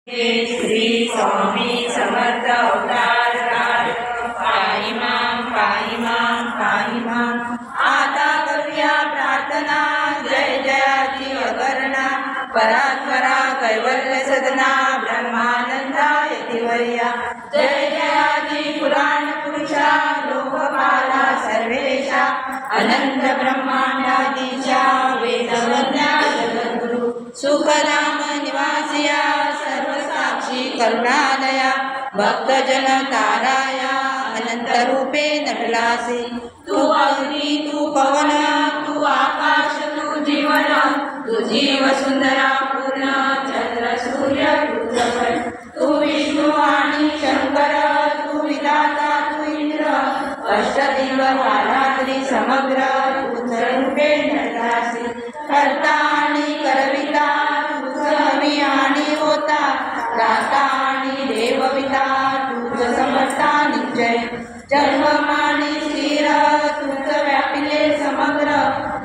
श्री स्वामी समर्थ अवतार पाहि मां आता करूया प्रार्थना। जय जयाची अगरणा परात्परा कैवल्य सदना ब्रह्मानंदा यतिवर्या। जय जयाची पुराण पुरुषा लोकपाला सर्वेशा अनंत ब्रह्मांडाधीशा वेदवज्ञा जगद्गुरु सुखधाम निवासिया सर्वसाक्षी करुणालया भक्तजन ताराया अनंत रूपे नटलासी। तू अग्नी तू पवन तू आकाश तू जीवन तुझी वसुंधरा पूर्ण चंद्र सूर्य तू विष्णू आणि शंकर तू विधाता तू इंद्र अष्टदिग् वारात्री समग्र तुझ रूपे नटलासी। कर्ता आणि करविता तुझ हवी आणि होता दाता आणि देवविता तुझ समर्था निश्चय जन्ममानी स्थिर तुझ व्यापिले समग्र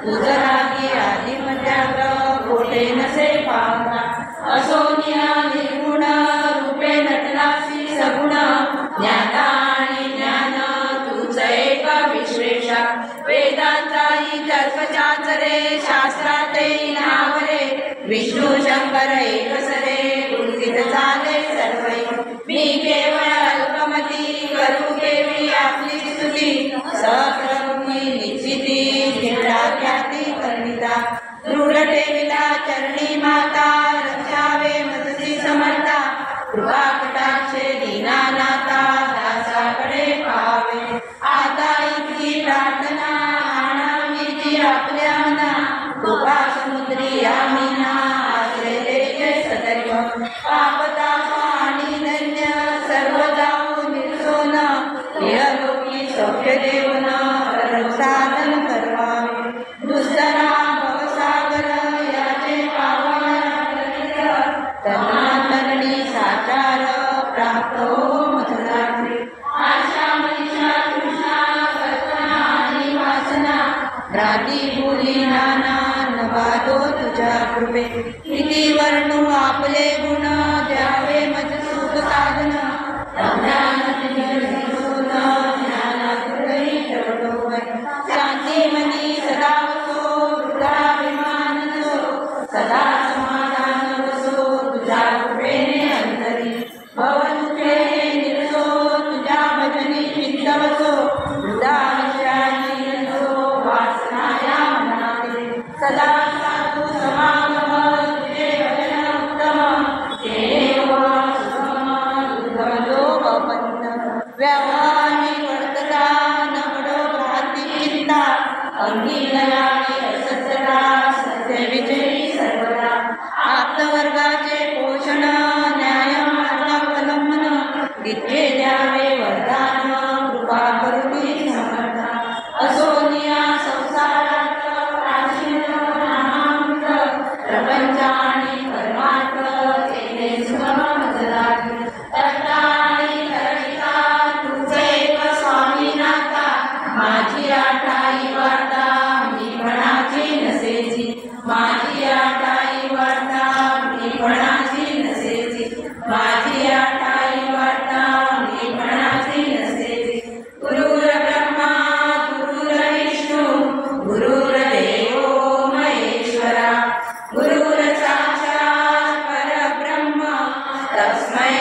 तुझ लागी आदि मध्याग्र कोठे नसे पावता। असोनिया निर्गुण रूपे नटलासी सगुण ज्ञाता आणि ज्ञान तुझ एक विश्वेशा। वेदांचाही तर्कचाचरे शास्त्रातेही नावरे विष्णू शंकर एकसरे गुरुतीत चाले सर्वै। मी केवळ अल्पमती करू केवी आपली स्तुती सहस्ररूपी निश्चिती घेता ख्याती कर्णिता। दृढ ठेविला चरणी माता रक्षावे मजसी समर्था कृपा कटाक्षे दीनानाथा दासाकडे पाहावे। आता इतकी प्रार्थना आणावीची आपल्या मना कृपा समुद्री यामिना आश्रय देते सदैव। पापताप आणि धन्य सर्व जाऊ निर्सोन इहलोकी सौख्य देवन साधन करवावे। दुसरा भवसागर याचे पावाया तरुणी साचार प्राप्त हो मथुरात्री। आशा मनीषा तृष्णा कल्पना आणि वासना राधी भूली नाना नवादो तुझ्या कृपे। किती वर्णू आपले गुण द्यावे मज सुख साधन शांती मनी सदा वसो वृद्धाभिमान नसो सदा समाधान वसो तुझ्या कृपेने अंतरी। भवदुखे निरसो तुझ्या भजनी चित्त वसो वृद्धाविषयाची नसो वासनाया मनाते। सदा साधू समागम तुझे भजन उत्तम व्यवहारी वर्तता नवडो भ्रांती चिंता अंगीलयाने असत्यता सत्य विजयी सर्वदा। आप्तवर्गाचे पोषण न्याय मार्गावलंबन तिथे द्यावे वरदान कृपा करुणी समर्था। असोनिया संसारात प्राचीन नामामृत प्रपंच आणि परमार्थ तेने सुगम मजलागी। माझी आठाई वार्ता मी म्हणाची नसेची माझी आठाई वार्ता मी म्हणाची नसेची माझी आठाई वार्ता मी म्हणाची नसेची। गुरुर ब्रह्मा गुरुर विष्णू गुरुर देवो महेश्वरा गुरुर साक्षात् परब्रह्म तस्मै